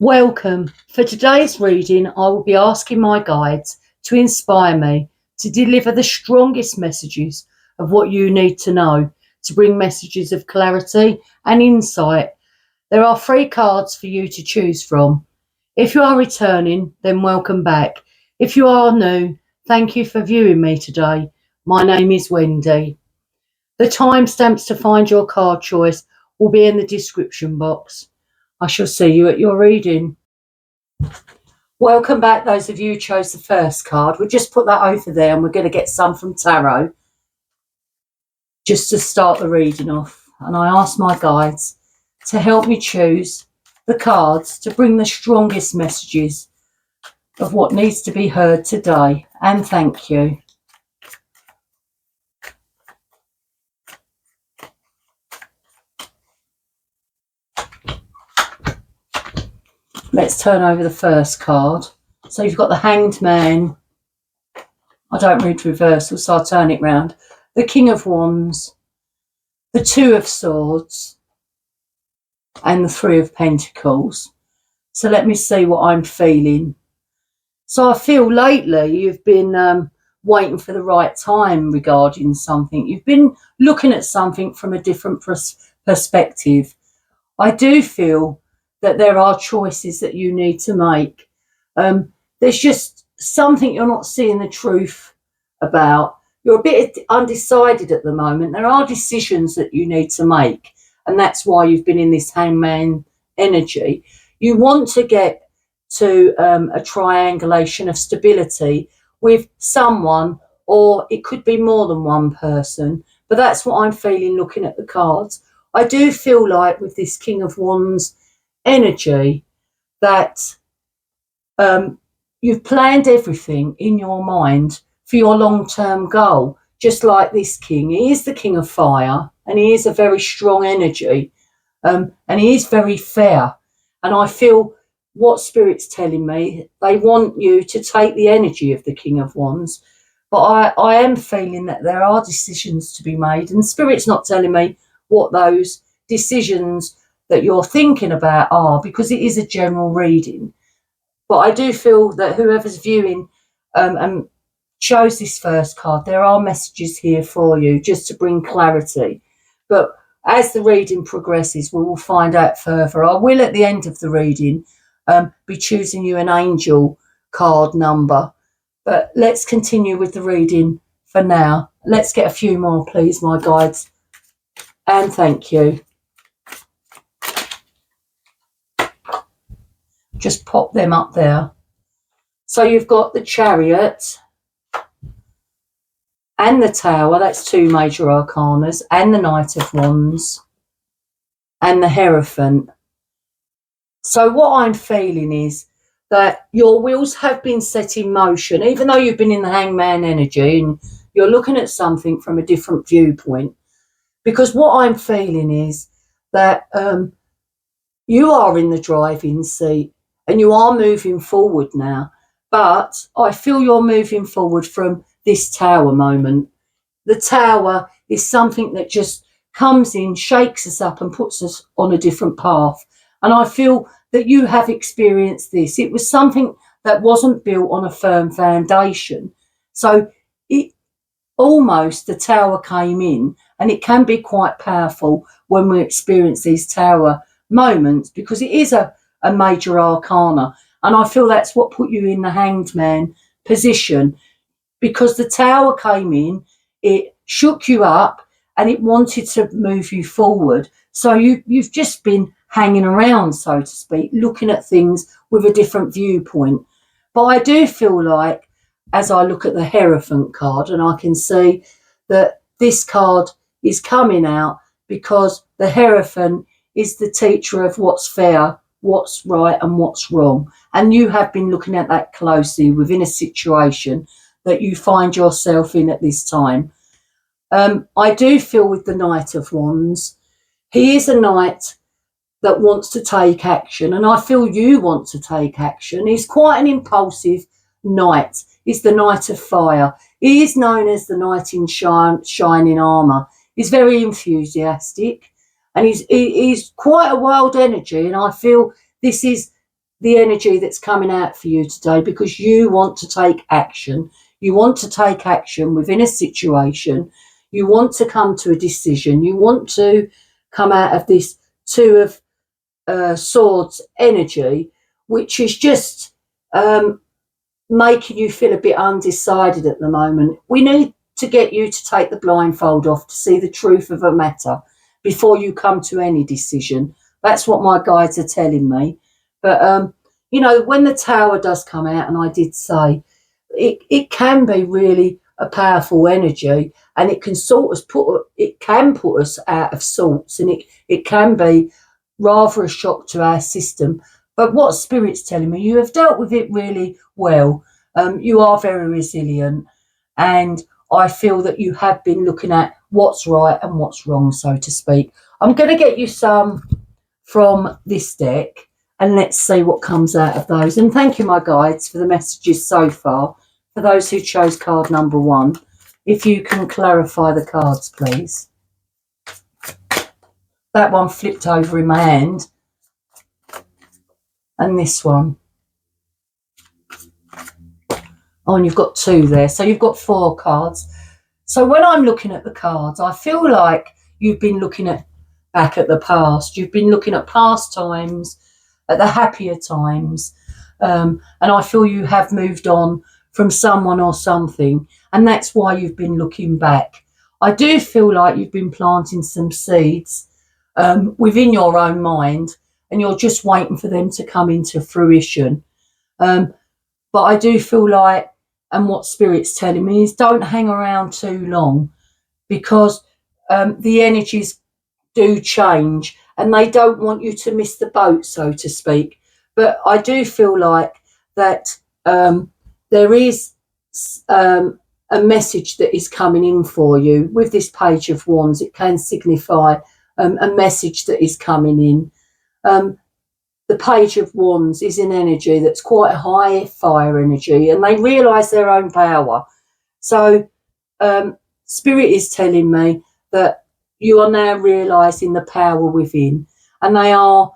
Welcome. For today's reading, I will be asking my guides to inspire me to deliver the strongest messages of what you need to know to bring messages of clarity and insight. There are 3 cards for you to choose from. If you are returning, then welcome back. If you are new, thank you for viewing me today. My name is Wendy. The timestamps to find your card choice will be in the description box. I shall see you at your reading. Welcome back, those of you who chose the first card. We'll just put that over there and we're going to get some from tarot just to start the reading off. And I ask my guides to help me choose the cards to bring the strongest messages of what needs to be heard today. And thank you. Let's turn over the first card. So you've got the Hanged Man. I don't read reversal, so I'll turn it round. The King of Wands, the 2 of Swords, and the 3 of Pentacles. So let me see what I'm feeling. So I feel lately you've been waiting for the right time regarding something. You've been looking at something from a different perspective. I do feel that there are choices that you need to make. There's just something you're not seeing the truth about. You're a bit undecided at the moment. There are decisions that you need to make, and that's why you've been in this hangman energy. You want to get to a triangulation of stability with someone, or it could be more than one person, but that's what I'm feeling looking at the cards. I do feel like with this King of Wands energy that you've planned everything in your mind for your long-term goal, just like this king. He is the King of Fire, and he is a very strong energy, and he is very fair. And I feel what Spirit's telling me, they want you to take the energy of the King of Wands, but I am feeling that there are decisions to be made, and Spirit's not telling me what those decisions that you're thinking about are, because it is a general reading. But I do feel that whoever's viewing and chose this first card, there are messages here for you just to bring clarity. But as the reading progresses, we will find out further. I will, at the end of the reading, be choosing you an angel card number. But let's continue with the reading for now. Let's get a few more, please, my guides. And thank you. Just pop them up there. So you've got the Chariot and the Tower, that's 2 major arcanas, and the Knight of Wands and the Hierophant. So what I'm feeling is that your wheels have been set in motion, even though you've been in the hangman energy and you're looking at something from a different viewpoint. Because what I'm feeling is that you are in the driving seat and you are moving forward now. But I feel you're moving forward from this Tower moment. The Tower is something that just comes in, shakes us up and puts us on a different path. And I feel that you have experienced this. It was something that wasn't built on a firm foundation. So it almost, the Tower came in, and it can be quite powerful when we experience these Tower moments, because it is a major arcana. And I feel that's what put you in the Hanged Man position, because the Tower came in, it shook you up and it wanted to move you forward. So you've just been hanging around, so to speak, looking at things with a different viewpoint. But I do feel like, as I look at the Hierophant card, and I can see that this card is coming out because the Hierophant is the teacher of what's fair, what's right and what's wrong. And you have been looking at that closely within a situation that you find yourself in at this time. I do feel with the Knight of Wands, he is a knight that wants to take action, and I feel you want to take action. He's quite an impulsive knight. He's the Knight of Fire. He is known as the Knight in shining armour. He's very enthusiastic, and he's quite a wild energy, and I feel this is the energy that's coming out for you today, because you want to take action. You want to take action within a situation. You want to come to a decision. You want to come out of this Two of Swords energy, which is just making you feel a bit undecided at the moment. We need to get you to take the blindfold off to see the truth of a matter before you come to any decision. That's what my guides are telling me. But, you know, when the Tower does come out, and I did say, it can be really a powerful energy, and it can put us out of sorts, and it can be rather a shock to our system. But what Spirit's telling me, you have dealt with it really well. You are very resilient, and I feel that you have been looking at what's right and what's wrong, so to speak. I'm going to get you some from this deck, and let's see what comes out of those. And thank you, my guides, for the messages so far. For those who chose card number 1, if you can clarify the cards, please. That one flipped over in my hand. And this one. Oh, and you've got 2 there. So you've got 4 cards. So when I'm looking at the cards, I feel like you've been looking back at the past. You've been looking at past times, at the happier times. And I feel you have moved on from someone or something. And that's why you've been looking back. I do feel like you've been planting some seeds within your own mind, and you're just waiting for them to come into fruition. But I do feel like, and what Spirit's telling me is, don't hang around too long, because the energies do change, and they don't want you to miss the boat, so to speak. But I do feel like that there is a message that is coming in for you. With this Page of Wands, it can signify a message that is coming in. The Page of Wands is an energy that's quite a high fire energy, and they realise their own power. So Spirit is telling me that you are now realising the power within, and they are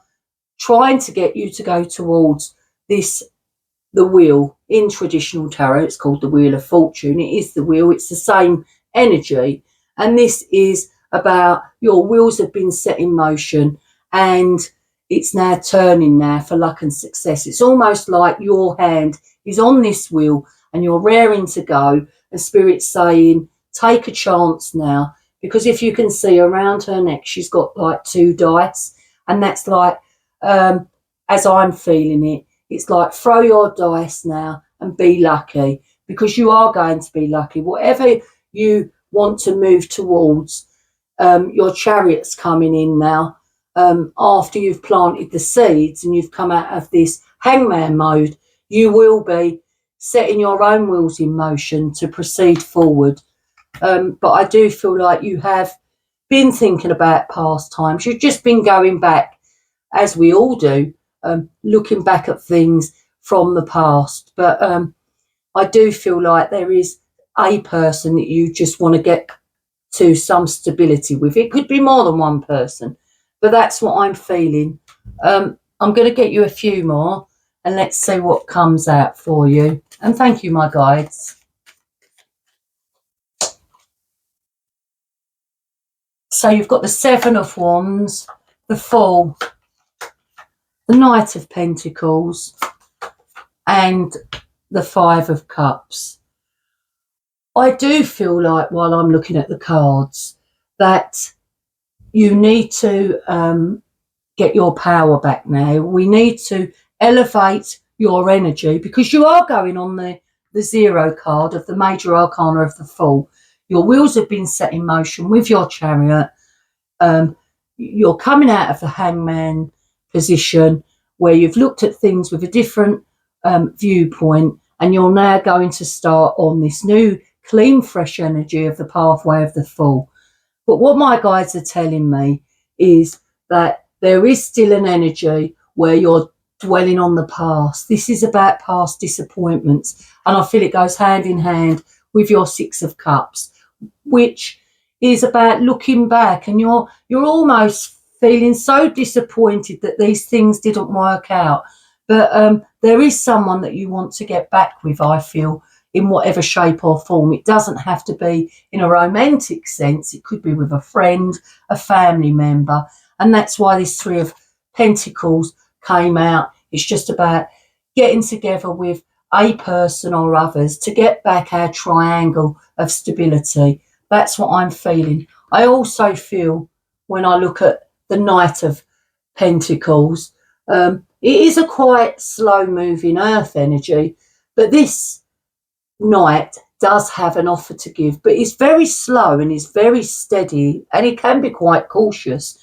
trying to get you to go towards the wheel. In traditional tarot, it's called the Wheel of Fortune. It is the wheel. It's the same energy, and this is about your wheels have been set in motion, and it's now turning now for luck and success. It's almost like your hand is on this wheel and you're raring to go, and Spirit's saying, take a chance now. Because if you can see around her neck, she's got like 2 dice, and that's like, as I'm feeling it, it's like, throw your dice now and be lucky, because you are going to be lucky. Whatever you want to move towards, your Chariot's coming in now. After you've planted the seeds and you've come out of this hangman mode, you will be setting your own wheels in motion to proceed forward. But I do feel like you have been thinking about past times. You've just been going back, as we all do, looking back at things from the past. But I do feel like there is a person that you just want to get to some stability with. It could be more than one person, but that's what I'm feeling. I'm going to get you a few more, and let's see what comes out for you. And thank you, my guides. So you've got the 7 of Wands, the Fool, the Knight of Pentacles, and the 5 of Cups. I do feel like, while I'm looking at the cards, that you need to get your power back now. We need to elevate your energy, because you are going on the 0 card of the Major Arcana of the Fool. Your wheels have been set in motion with your Chariot. You're coming out of the Hangman position, where you've looked at things with a different viewpoint, and you're now going to start on this new clean, fresh energy of the pathway of the Fool. But what my guides are telling me is that there is still an energy where you're dwelling on the past. This is about past disappointments, and I feel it goes hand in hand with your 6 of Cups, which is about looking back, and you're almost feeling so disappointed that these things didn't work out. But there is someone that you want to get back with, I feel, in whatever shape or form. It doesn't have to be in a romantic sense. It could be with a friend, a family member. And that's why this Three of Pentacles came out. It's just about getting together with a person or others to get back our triangle of stability. That's what I'm feeling. I also feel, when I look at the Knight of Pentacles, it is a quite slow moving earth energy, but this Knight does have an offer to give, but it's very slow and it's very steady, and it can be quite cautious.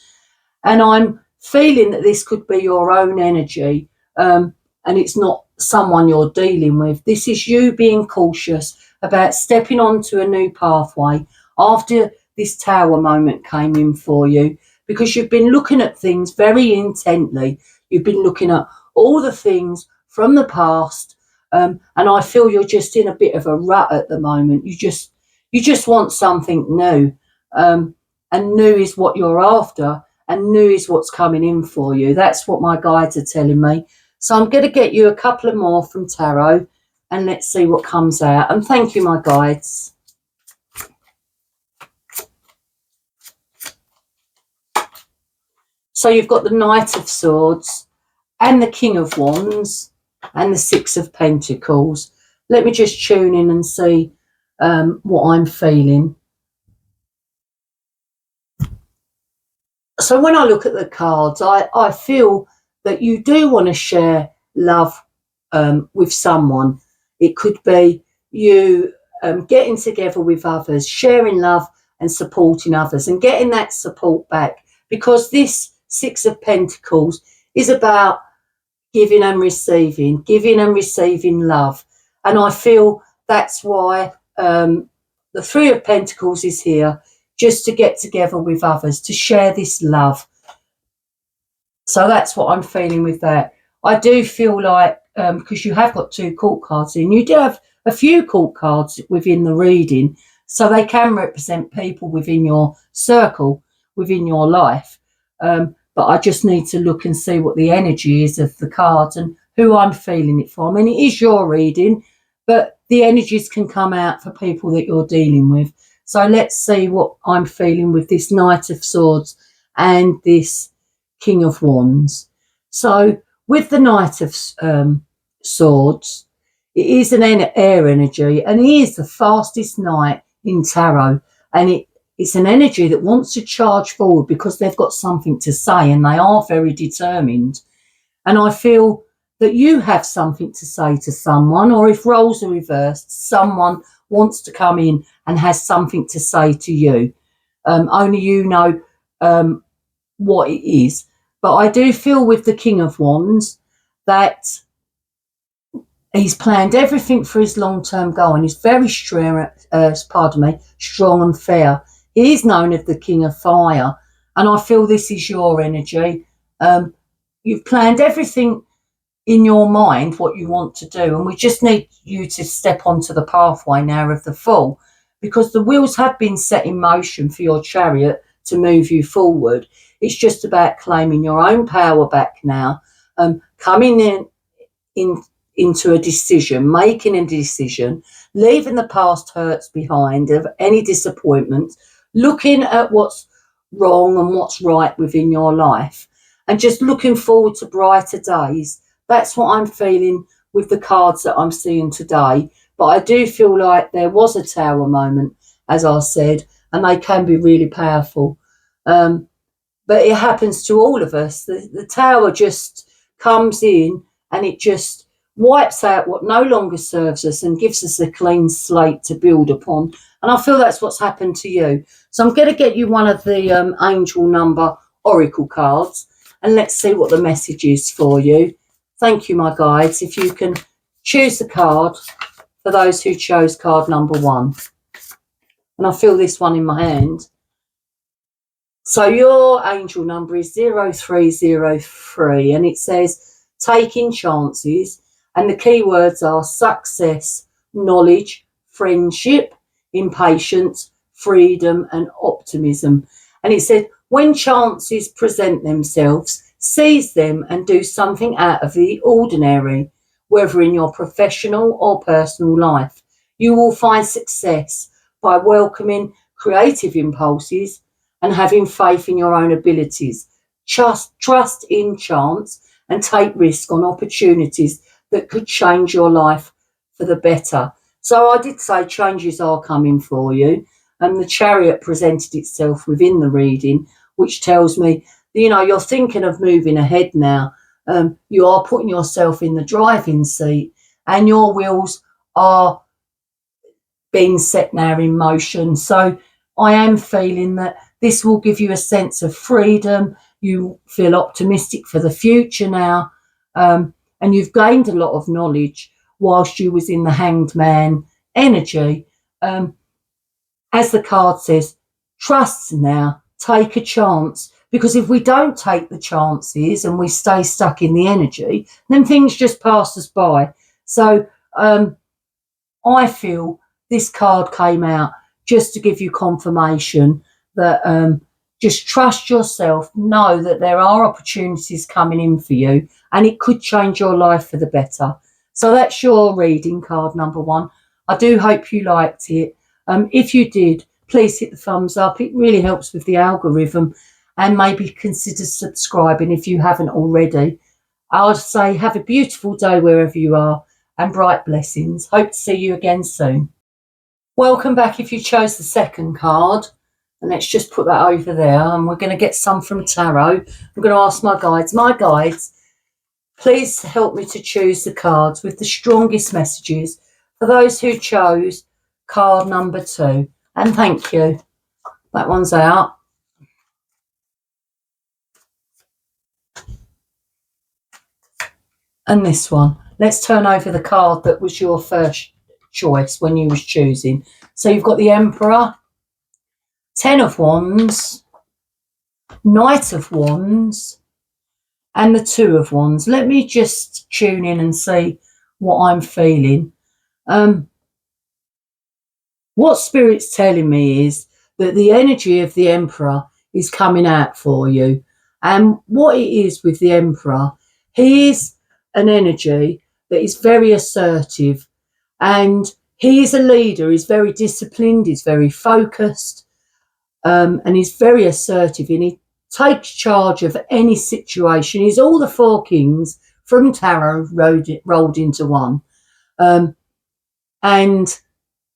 And I'm feeling that this could be your own energy, and it's not someone you're dealing with. This is you being cautious about stepping onto a new pathway after this Tower moment came in for you, because you've been looking at things very intently. You've been looking at all the things from the past, and I feel you're just in a bit of a rut at the moment. You just want something new, and new is what you're after, and new is what's coming in for you. That's what my guides are telling me. So I'm going to get you a couple of more from tarot, and let's see what comes out. And thank you, my guides. So you've got the Knight of Swords and the King of Wands and the Six of Pentacles. Let me just tune in and see what I'm feeling. So when I look at the cards, I feel that you do want to share love with someone. It could be you getting together with others, sharing love and supporting others and getting that support back, because this Six of Pentacles is about giving and receiving love. And I feel that's why the Three of Pentacles is here, just to get together with others, to share this love. So that's what I'm feeling with that. I do feel like, because you have got two court cards in, you do have a few court cards within the reading, so they can represent people within your circle, within your life. But I just need to look and see what the energy is of the cards and who I'm feeling it for. I mean, it is your reading, but the energies can come out for people that you're dealing with. So let's see what I'm feeling with this Knight of Swords and this King of Wands. So with the Knight of Swords, it is an air energy, and he is the fastest knight in tarot, and it's an energy that wants to charge forward because they've got something to say and they are very determined. And I feel that you have something to say to someone, or if roles are reversed, someone wants to come in and has something to say to you. Only you know what it is. But I do feel with the King of Wands that he's planned everything for his long-term goal, and he's very strong and fair. He is known as the King of Fire, and I feel this is your energy. You've planned everything in your mind, what you want to do, and we just need you to step onto the pathway now of the Fool, because the wheels have been set in motion for your chariot to move you forward. It's just about claiming your own power back now, coming into a decision, making a decision, leaving the past hurts behind of any disappointment, looking at what's wrong and what's right within your life, and just looking forward to brighter days. That's what I'm feeling with the cards that I'm seeing today. But I do feel like there was a Tower moment, as I said, and they can be really powerful. But it happens to all of us. The Tower just comes in and it just wipes out what no longer serves us and gives us a clean slate to build upon. And I feel that's what's happened to you. So I'm going to get you one of the angel number oracle cards, and let's see what the message is for you. Thank you, my guides. If you can choose the card for those who chose card number 1. And I feel this one in my hand. So your angel number is 0303, and it says taking chances, and the key words are success, knowledge, friendship, impatience, freedom and optimism. And it said when chances present themselves, Seize them and do something out of the ordinary, whether in your professional or personal life. You will find success by welcoming creative impulses and having faith in your own abilities. Trust in chance and take risk on opportunities that could change your life for the better. So I did say changes are coming for you, and the Chariot presented itself within the reading, which tells me, you're thinking of moving ahead now. You are putting yourself in the driving seat, and your wheels are being set now in motion. So I am feeling that this will give you a sense of freedom. You feel optimistic for the future now, and you've gained a lot of knowledge whilst you was in the Hanged Man energy. As the card says, trust now, take a chance, because if we don't take the chances and we stay stuck in the energy, then things just pass us by. So I feel this card came out just to give you confirmation that just trust yourself, know that there are opportunities coming in for you, and it could change your life for the better. So that's your reading, card number 1. I do hope you liked it. If you did, please hit the thumbs up. It really helps with the algorithm, and maybe consider subscribing if you haven't already. I'll say have a beautiful day wherever you are, and bright blessings. Hope to see you again soon. Welcome back if you chose the second card. And let's just put that over there. And we're going to get some from tarot. I'm going to ask my guides. My guides, please help me to choose the cards with the strongest messages for those who chose card number 2. And thank you. That one's out. And this one. Let's turn over the card that was your first choice when you was choosing. So you've got the Emperor, 10 of Wands, Knight of Wands, and the 2 of Wands. Let me just tune in and see what I'm feeling. What Spirit's telling me is that the energy of the Emperor is coming out for you. And what it is with the Emperor, he is an energy that is very assertive, and he is a leader. He's very disciplined, he's very focused, and he's very assertive, and he takes charge of any situation. He's all the 4 kings from tarot rolled into one. And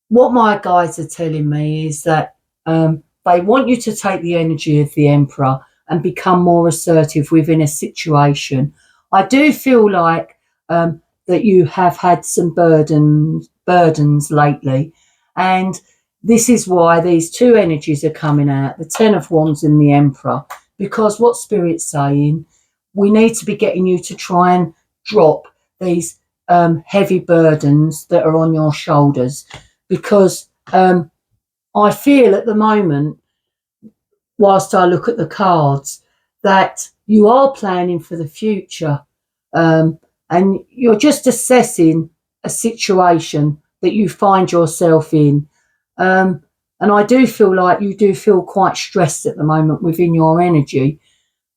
what my guides are telling me is that they want you to take the energy of the Emperor and become more assertive within a situation. I do feel like that you have had some burdens lately, and this is why these 2 energies are coming out, the 10 of Wands and the Emperor, because what Spirit's saying, we need to be getting you to try and drop these heavy burdens that are on your shoulders, because I feel at the moment, whilst I look at the cards, that you are planning for the future, and you're just assessing a situation that you find yourself in. And I do feel like you do feel quite stressed at the moment within your energy.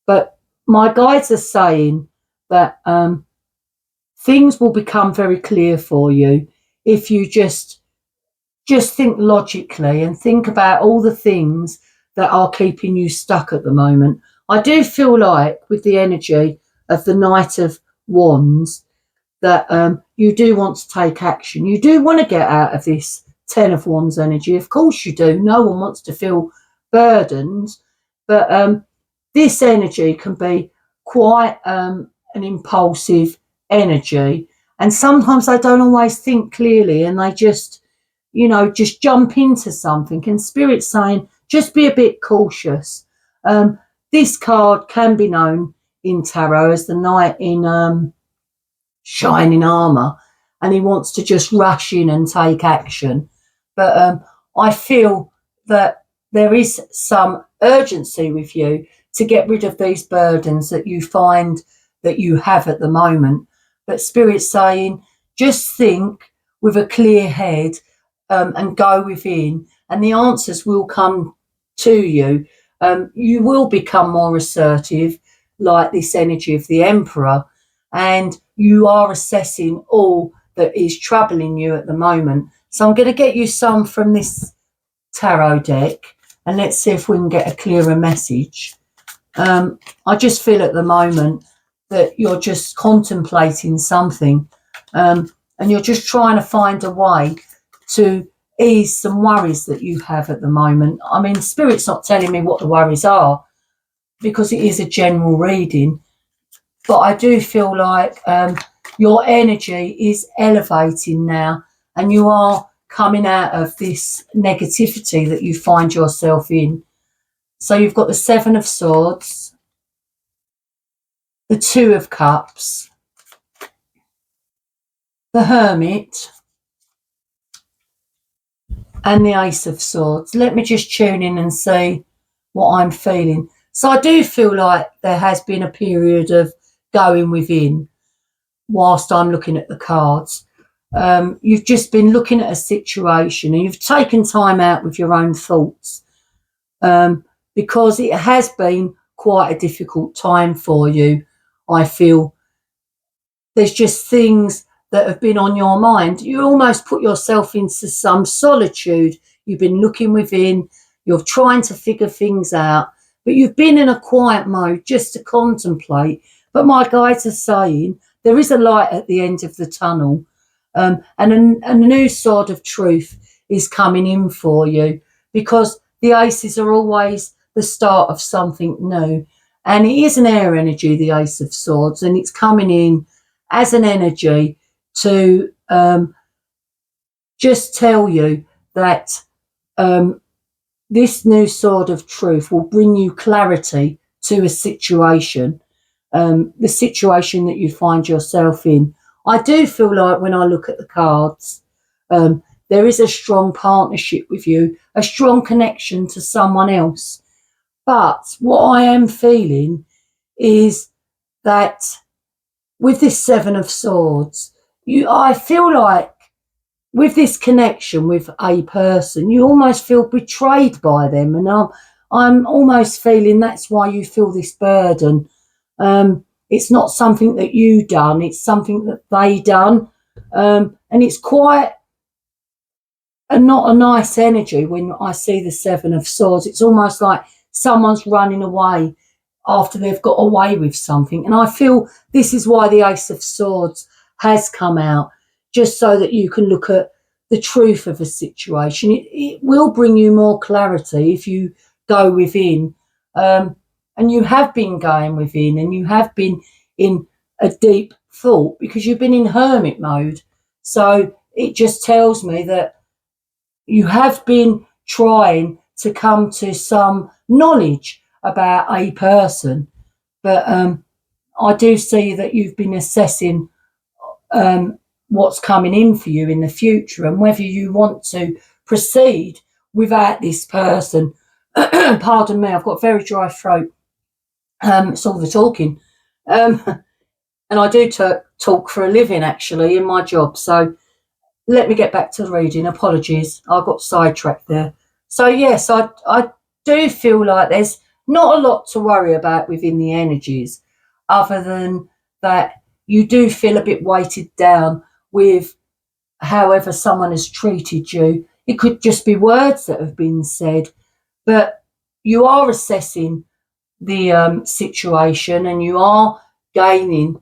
But my guides are saying that things will become very clear for you if you just think logically and think about all the things that are keeping you stuck at the moment. I do feel like with the energy of the Knight of Wands that you do want to take action. You do want to get out of this 10 of Wands energy. Of course you do. No one wants to feel burdened. But this energy can be quite an impulsive energy. And sometimes they don't always think clearly, and they just jump into something. And Spirit's saying, just be a bit cautious. This card can be known in tarot as the Knight in shining armour, and he wants to just rush in and take action. But I feel that there is some urgency with you to get rid of these burdens that you find that you have at the moment. But Spirit's saying, just think with a clear head, and go within, and the answers will come to you. You will become more assertive. like this energy of the Emperor, and you are assessing all that is troubling you at the moment. So I'm going to get you some from this tarot deck, and let's see if we can get a clearer message. I just feel at the moment that you're just contemplating something, and you're just trying to find a way to ease some worries that you have at the moment. I mean, Spirit's not telling me what the worries are because it is a general reading, but I do feel like your energy is elevating now, and you are coming out of this negativity that you find yourself in. So you've got the Seven of Swords, the Two of Cups, the Hermit, and the Ace of Swords. Let me just tune in and see what I'm feeling. So I do feel like there has been a period of going within whilst I'm looking at the cards. You've just been looking at a situation, and you've taken time out with your own thoughts, because it has been quite a difficult time for you. I feel there's just things that have been on your mind. You almost put yourself into some solitude. You've been looking within, you're trying to figure things out, but you've been in a quiet mode just to contemplate. But my guides are saying there is a light at the end of the tunnel, and a new sort of truth is coming in for you, because the aces are always the start of something new. And it is an air energy, the Ace of Swords, and it's coming in as an energy to just tell you that this new sword of truth will bring you clarity to a situation, the situation that you find yourself in. I do feel like when I look at the cards, there is a strong partnership with you, a strong connection to someone else. But what I am feeling is that with this Seven of Swords, I feel like with this connection with a person, you almost feel betrayed by them. And I'm almost feeling that's why you feel this burden. It's not something that you done, it's something that they done. And it's quite not a nice energy when I see the Seven of Swords. It's almost like someone's running away after they've got away with something. And I feel this is why the Ace of Swords has come out, just so that you can look at the truth of a situation. It will bring you more clarity if you go within. And you have been going within, and you have been in a deep thought because you've been in hermit mode. So it just tells me that you have been trying to come to some knowledge about a person, but I do see that you've been assessing what's coming in for you in the future, and whether you want to proceed without this person. Pardon me, I've got a very dry throat. It's all the talking, and I do talk for a living actually in my job. So let me get back to the reading. Apologies, I got sidetracked there. So yes, I do feel like there's not a lot to worry about within the energies, other than that you do feel a bit weighted down with however someone has treated you. It could just be words that have been said, but you are assessing the situation, and you are gaining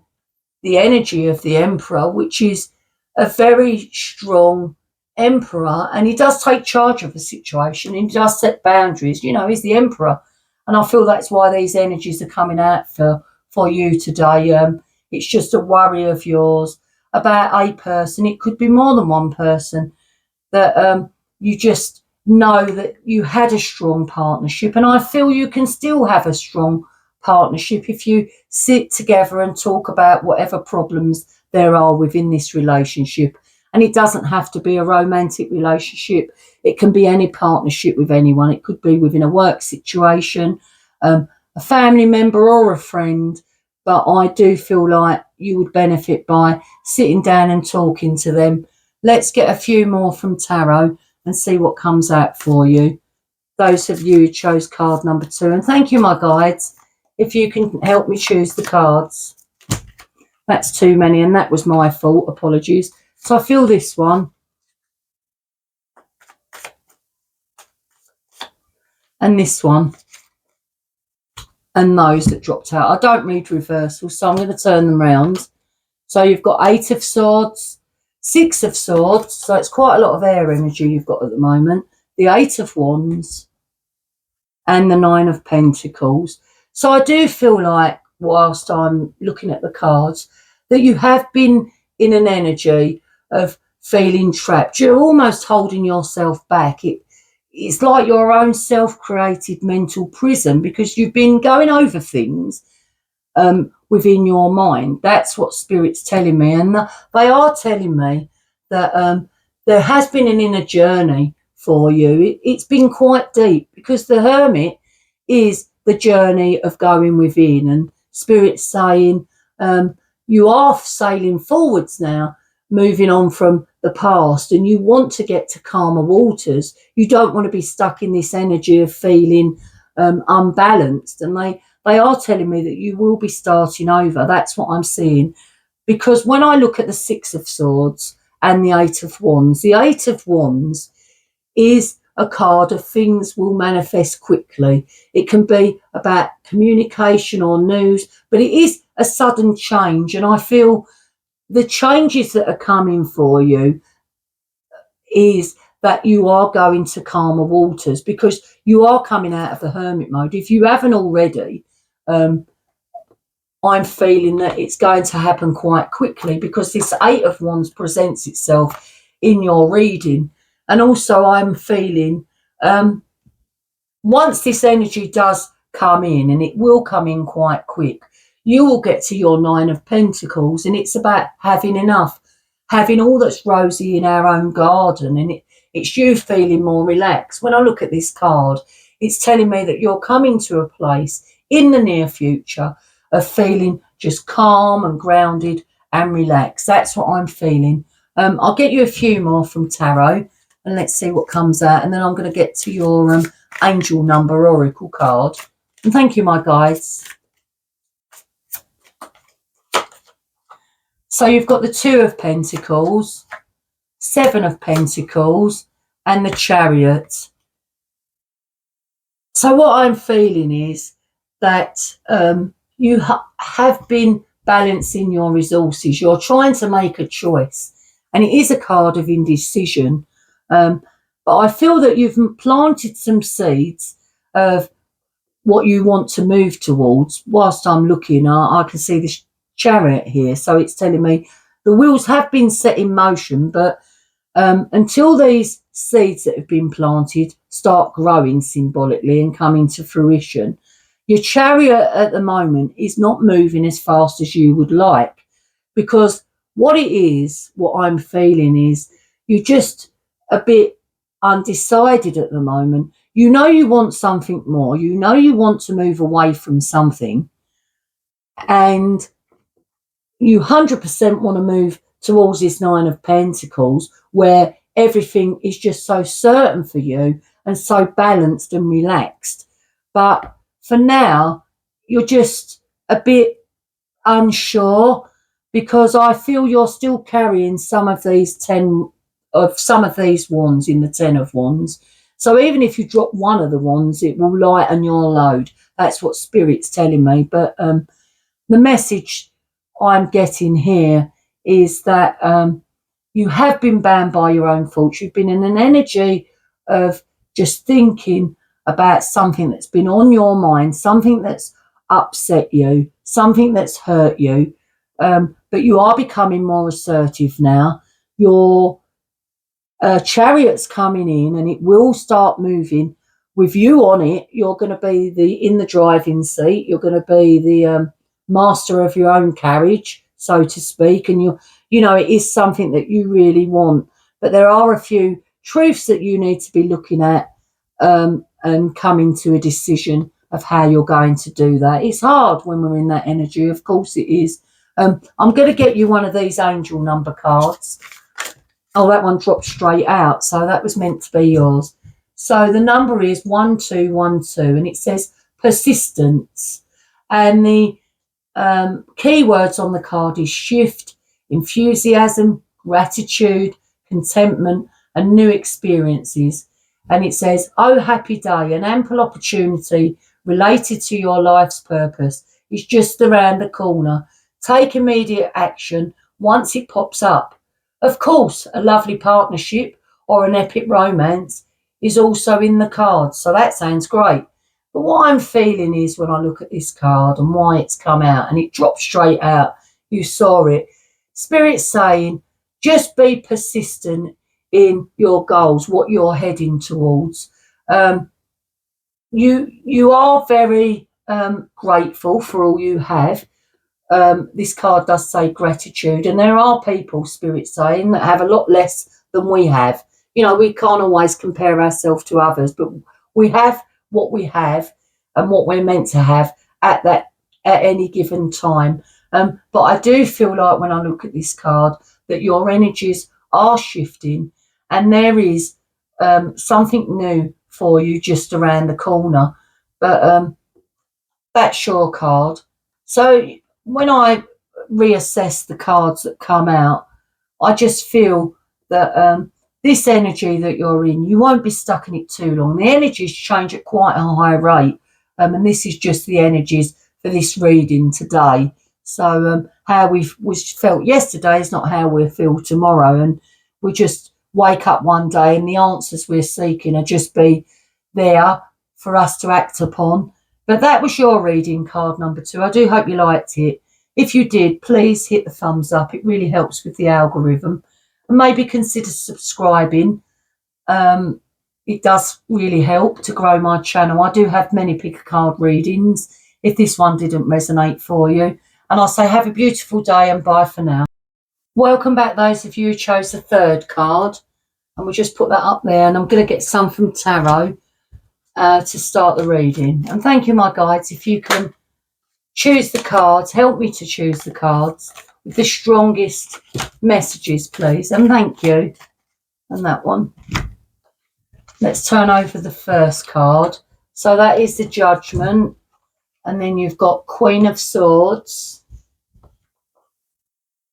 the energy of the Emperor, which is a very strong Emperor, and he does take charge of the situation. He does set boundaries. You know, he's the Emperor, and I feel that's why these energies are coming out for you today. It's just a worry of yours about a person. It could be more than one person, that you just know that you had a strong partnership, and I feel you can still have a strong partnership if you sit together and talk about whatever problems there are within this relationship. And it doesn't have to be a romantic relationship. It can be any partnership with anyone. It could be within a work situation, a family member or a friend. But I do feel like you would benefit by sitting down and talking to them. Let's get a few more from tarot and see what comes out for you. Those of you who chose card number 2. And thank you, my guides. if you can help me choose the cards. That's too many, and that was my fault. Apologies. So I feel this one. And this one. And those that dropped out. I don't read reversal, so I'm going to turn them round. So you've got 8 of Swords, 6 of Swords. So it's quite a lot of air energy you've got at the moment. The 8 of Wands and the 9 of Pentacles. So I do feel like, whilst I'm looking at the cards, that you have been in an energy of feeling trapped. You're almost holding yourself back. It's like your own self-created mental prison, because you've been going over things within your mind. That's what Spirit's telling me. And they are telling me that there has been an inner journey for you. It's been quite deep, because the Hermit is the journey of going within. And Spirit's saying you are sailing forwards now, moving on from the past, and you want to get to calmer waters. You don't want to be stuck in this energy of feeling unbalanced. And they are telling me that you will be starting over. That's what I'm seeing. Because when I look at the 6 of Swords and the 8 of Wands, the 8 of Wands is a card of things will manifest quickly. It can be about communication or news, but it is a sudden change. And I feel the changes that are coming for you is that you are going to calmer waters, because you are coming out of the hermit mode. If you haven't already, I'm feeling that it's going to happen quite quickly, because this 8 of Wands presents itself in your reading. And also I'm feeling once this energy does come in, and it will come in quite quick, you will get to your 9 of Pentacles, and it's about having enough, having all that's rosy in our own garden, and it's you feeling more relaxed. When I look at this card, it's telling me that you're coming to a place in the near future of feeling just calm and grounded and relaxed. That's what I'm feeling. I'll get you a few more from Tarot, and let's see what comes out, and then I'm going to get to your angel number oracle card. And thank you, my guides. So you've got the 2 of Pentacles, 7 of Pentacles, and the Chariot. So what I'm feeling is that you have been balancing your resources. You're trying to make a choice, and it is a card of indecision. But I feel that you've planted some seeds of what you want to move towards. Whilst I'm looking, I can see this Chariot here, so it's telling me the wheels have been set in motion, but until these seeds that have been planted start growing symbolically and coming to fruition, your Chariot at the moment is not moving as fast as you would like, because what I'm feeling is you're just a bit undecided at the moment. You know you want something more. You know you want to move away from something, and you 100% want to move towards this 9 of Pentacles, where everything is just so certain for you and so balanced and relaxed. But for now, you're just a bit unsure, because I feel you're still carrying some of these wands in the 10 of Wands. So even if you drop one of the wands, it will lighten your load. That's what Spirit's telling me. But the message I'm getting here is that you have been bound by your own thoughts. You've been in an energy of just thinking about something that's been on your mind, something that's upset you, something that's hurt you. But you are becoming more assertive now. Your Chariot's coming in, and it will start moving with you on it. You're going to be in the driving seat. You're going to be the master of your own carriage, so to speak. And it is something that you really want. But there are a few truths that you need to be looking at and coming to a decision of how you're going to do that. It's hard when we're in that energy. Of course it is. I'm going to get you one of these angel number cards. Oh, that one dropped straight out, so that was meant to be yours. So the number is 1212, and it says persistence. And the keywords on the card is shift, enthusiasm, gratitude, contentment, and new experiences. And it says, oh, happy day, an ample opportunity related to your life's purpose is just around the corner. Take immediate action once it pops up. Of course, a lovely partnership or an epic romance is also in the cards. So that sounds great. But what I'm feeling is when I look at this card and why it's come out, and it dropped straight out, you saw it. Spirit's saying, just be persistent in your goals, what you're heading towards. You are very grateful for all you have. This card does say gratitude, and there are people, Spirit saying, that have a lot less than we have. You know, we can't always compare ourselves to others, but we have what we have and what we're meant to have at any given time. But I do feel like when I look at this card that your energies are shifting, and there is something new for you just around the corner. But that's your card. So when I reassess the cards that come out, I just feel that this energy that you're in, you won't be stuck in it too long. The energies change at quite a high rate, and this is just the energies for this reading today. So how we felt yesterday is not how we'll feel tomorrow, and we just wake up one day and the answers we're seeking are just be there for us to act upon. But that was your reading, card number 2. I do hope you liked it. If you did, please hit the thumbs up. It really helps with the algorithm. And maybe consider subscribing. It does really help to grow my channel. I do have many pick a card readings if this one didn't resonate for you. And I'll say have a beautiful day and bye for now. Welcome back those of you who chose the 3rd card. And we'll just put that up there. And I'm going to get some from tarot to start the reading. And thank you, my guides. If you can choose the cards, help me to choose the cards with the strongest messages, please. And thank you. And that one. Let's turn over the first card. So that is the Judgment. And then you've got Queen of Swords,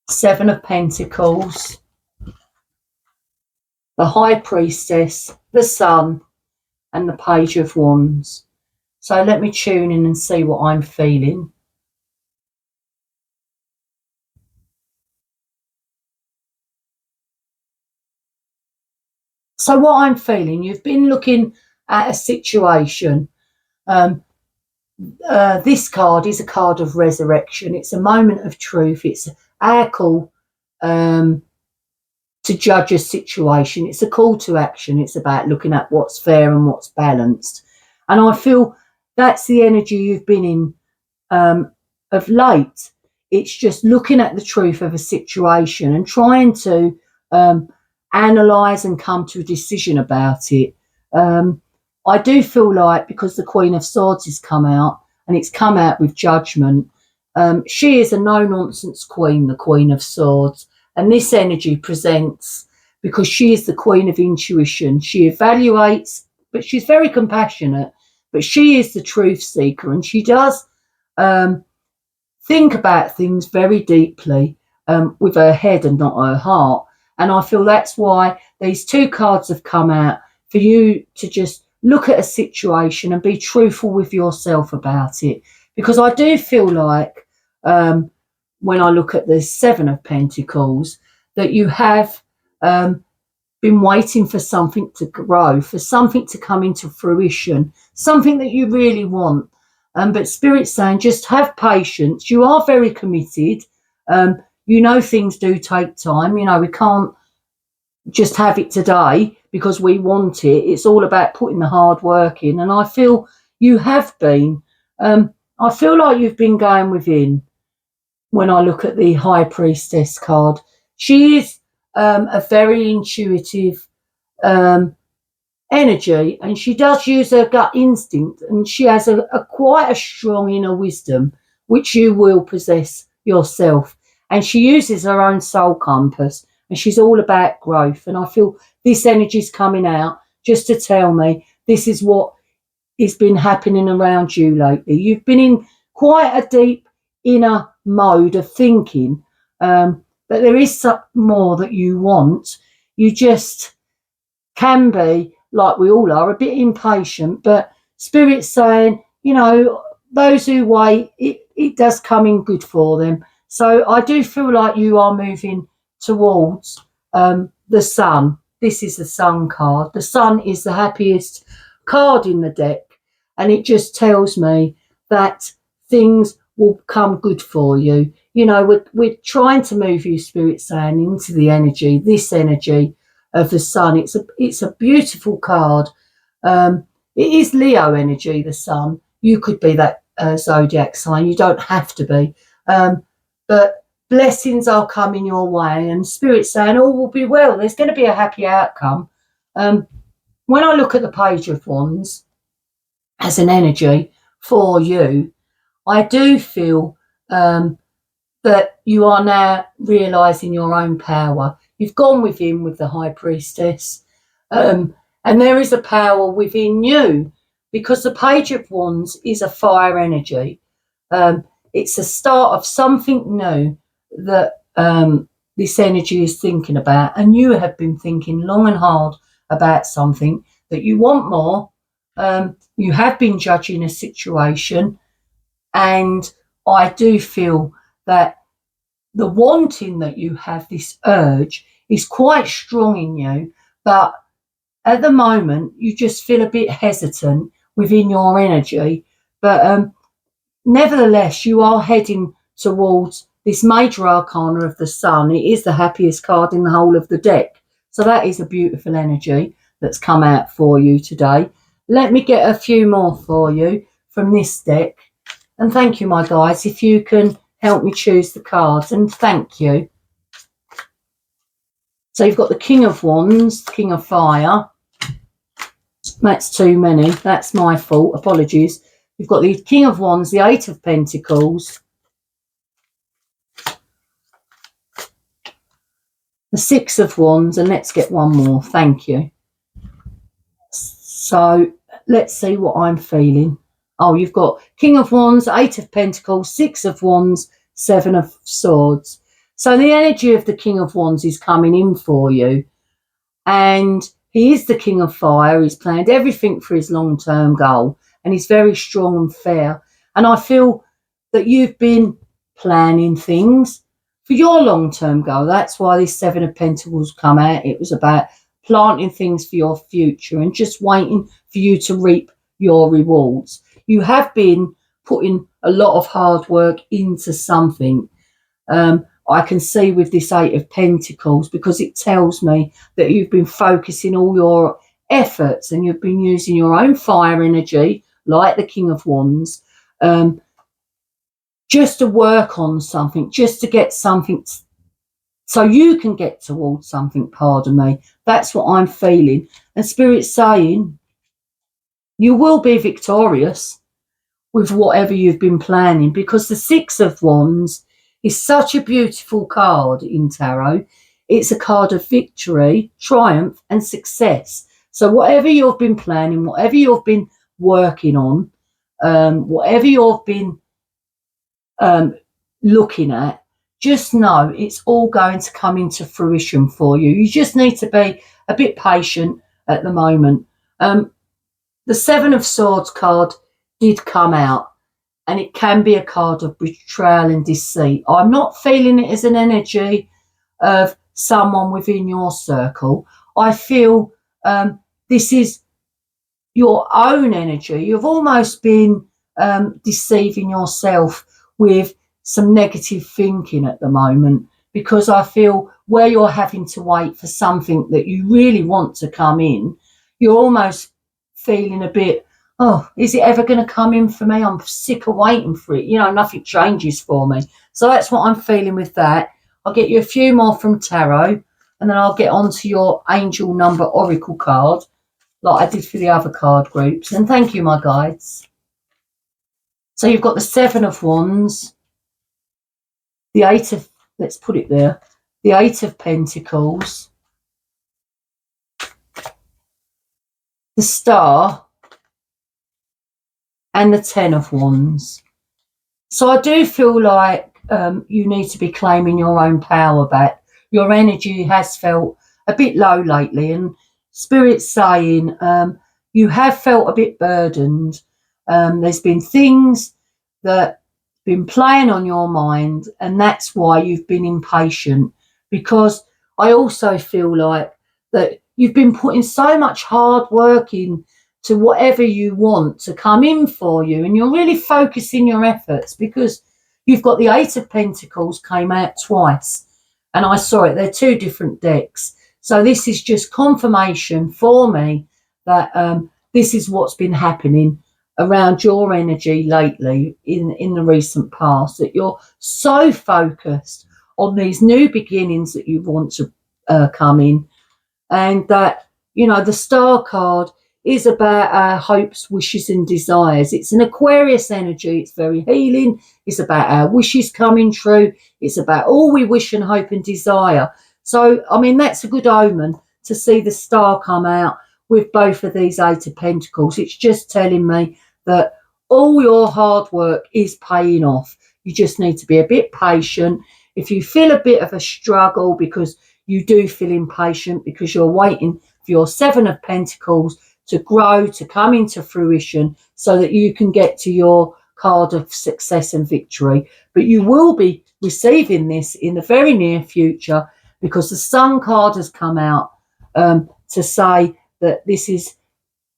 7 of Pentacles, the High Priestess, the Sun, and the Page of Wands. So let me tune in and see what I'm feeling. So what I'm feeling, you've been looking at a situation. This card is a card of resurrection. It's a moment of truth. It's our call to judge a situation. It's a call to action. It's about looking at what's fair and what's balanced. And I feel that's the energy you've been in of late. It's just looking at the truth of a situation and trying to analyse and come to a decision about it. I do feel like because the Queen of Swords has come out and it's come out with Judgment, she is a no-nonsense queen, the Queen of Swords. And this energy presents because she is the Queen of Intuition. She evaluates, but she's very compassionate. But she is the truth seeker, and she does think about things very deeply with her head and not her heart. And I feel that's why these 2 cards have come out, for you to just look at a situation and be truthful with yourself about it. Because I do feel like when I look at the 7 of Pentacles, that you have been waiting for something to grow, for something to come into fruition, something that you really want. But Spirit's saying just have patience. You are very committed. You know things do take time. You know, we can't just have it today because we want it. It's all about putting the hard work in. And I feel you have been. I feel like you've been going within. When I look at the High Priestess card, she is a very intuitive energy, and she does use her gut instinct, and she has a quite a strong inner wisdom, which you will possess yourself. And she uses her own soul compass, and she's all about growth. And I feel this energy is coming out just to tell me this is what has been happening around you lately. You've been in quite a deep inner mode of thinking, but there is some more that you want. You just can be, like we all are, a bit impatient, but Spirit's saying, you know, those who wait, it does come in good for them. So I do feel like you are moving towards the sun. This is the sun card. The sun is the happiest card in the deck, and it just tells me that things will come good for you. You know, we're trying to move you, Spirit saying, into the energy, this energy of the sun. It's a beautiful card. It is Leo energy, the sun. You could be that zodiac sign. You don't have to be. But blessings are coming your way, and Spirit saying all will be well. There's going to be a happy outcome. When I look at the Page of Wands as an energy for you, I do feel that you are now realising your own power. You've gone within with the High Priestess, and there is a power within you, because the Page of Wands is a fire energy. It's the start of something new that this energy is thinking about, and you have been thinking long and hard about something that you want more. You have been judging a situation, and I do feel that the wanting that you have, this urge, is quite strong in you, but at the moment you just feel a bit hesitant within your energy. But nevertheless, you are heading towards this major arcana of the sun. It is the happiest card in the whole of the deck. So that is a beautiful energy that's come out for you today. Let me get a few more for you from this deck. And thank you, my guys, if you can help me choose the cards. And thank you. So you've got the King of Wands, King of Fire. That's too many. That's my fault. Apologies. You've got the King of Wands, the Eight of Pentacles, the Six of Wands, and let's get one more. Thank you. So let's see what I'm feeling. Oh, you've got King of Wands, Eight of Pentacles, Six of Wands, Seven of Swords. So the energy of the King of Wands is coming in for you. And he is the King of Fire. He's planned everything for his long-term goal. And he's very strong and fair. And I feel that you've been planning things for your long-term goal. That's why this Seven of Pentacles come out. It was about planting things for your future and just waiting for you to reap your rewards. You have been putting a lot of hard work into something. I can see with this Eight of Pentacles, because it tells me that you've been focusing all your efforts and you've been using your own fire energy, like the King of Wands, just to work on something, just to get something, so you can get towards something, pardon me. That's what I'm feeling. And Spirit's saying you will be victorious with whatever you've been planning, because the Six of Wands is such a beautiful card in tarot. It's a card of victory, triumph, and success. So whatever you've been planning, whatever you've been working on, whatever you've been looking at, just know it's all going to come into fruition for you. You just need to be a bit patient at the moment. The Seven of Swords card did come out, and it can be a card of betrayal and deceit. I'm not feeling it as an energy of someone within your circle. I feel this is your own energy. You've almost been deceiving yourself with some negative thinking at the moment, because I feel where you're having to wait for something that you really want to come in, you're almost feeling a bit, oh, is it ever going to come in for me? I'm sick of waiting for it. You know, nothing changes for me. So that's what I'm feeling with that. I'll get you a few more from tarot, and then I'll get on to your angel number oracle card, like I did for the other card groups. And thank you, my guides. So you've got the Seven of Wands, the Eight of, let's put it there, the Eight of Pentacles, the Star, and the Ten of Wands. So I do feel like you need to be claiming your own power back. Your energy has felt a bit low lately, and Spirit's saying you have felt a bit burdened. There's been things that been playing on your mind, and that's why you've been impatient. Because I also feel like that you've been putting so much hard work in to whatever you want to come in for you, and you're really focusing your efforts, because you've got the Eight of Pentacles came out twice, and I saw it. They're two different decks. So this is just confirmation for me that this is what's been happening around your energy lately in the recent past, that you're so focused on these new beginnings that you want to come in, and that, you know, the Star card is about our hopes, wishes and desires. It's an Aquarius energy. It's very healing. It's about our wishes coming true. It's about all we wish and hope and desire. So, I mean, that's a good omen to see the Star come out with both of these Eight of Pentacles. It's just telling me that all your hard work is paying off. You just need to be a bit patient. If you feel a bit of a struggle because you do feel impatient because you're waiting for your Seven of Pentacles to grow, to come into fruition, so that you can get to your card of success and victory. But you will be receiving this in the very near future, because the Sun card has come out to say that this is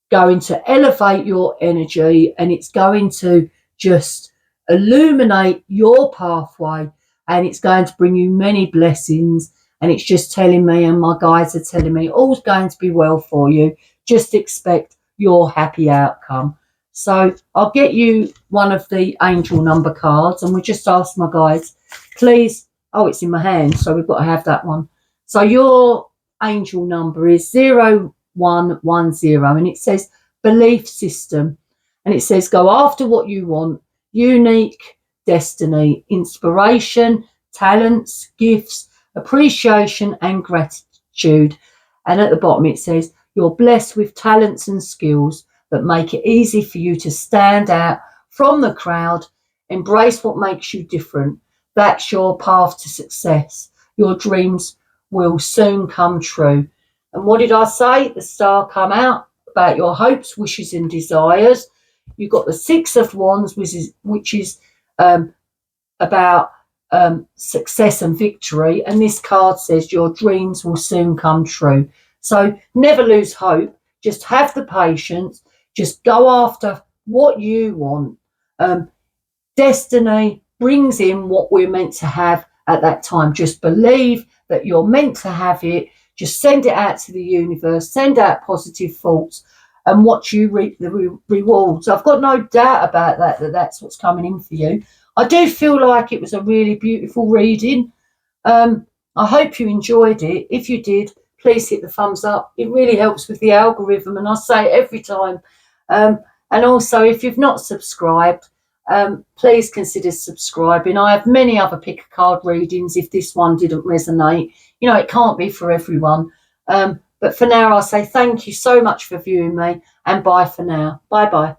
going to elevate your energy, and it's going to just illuminate your pathway, and it's going to bring you many blessings. And it's just telling me, and my guides are telling me, all's going to be well for you. Just expect your happy outcome. So I'll get you one of the angel number cards, and we just ask my guides, please. Oh, it's in my hand, so we've got to have that one. So your angel number is 0110, and it says belief system, and it says go after what you want, unique destiny, inspiration, talents, gifts, appreciation and gratitude. And at the bottom it says you're blessed with talents and skills that make it easy for you to stand out from the crowd, embrace what makes you different. That's your path to success. Your dreams will soon come true. And what did I say? The Star come out about your hopes, wishes and desires. You've got the Six of Wands, which is about success and victory. And this card says your dreams will soon come true. So never lose hope. Just have the patience. Just go after what you want. Destiny brings in what we're meant to have at that time. Just believe that you're meant to have it. Just send it out to the universe. Send out positive thoughts, and watch you reap the rewards. I've got no doubt about that's what's coming in for you. I do feel like it was a really beautiful reading. I hope you enjoyed it. If you did, please hit the thumbs up. It really helps with the algorithm, and I say it every time. And also, if you've not subscribed, please consider subscribing. I have many other pick a card readings if this one didn't resonate. You know, it can't be for everyone. But for now, I'll say thank you so much for viewing me, and bye for now. Bye-bye.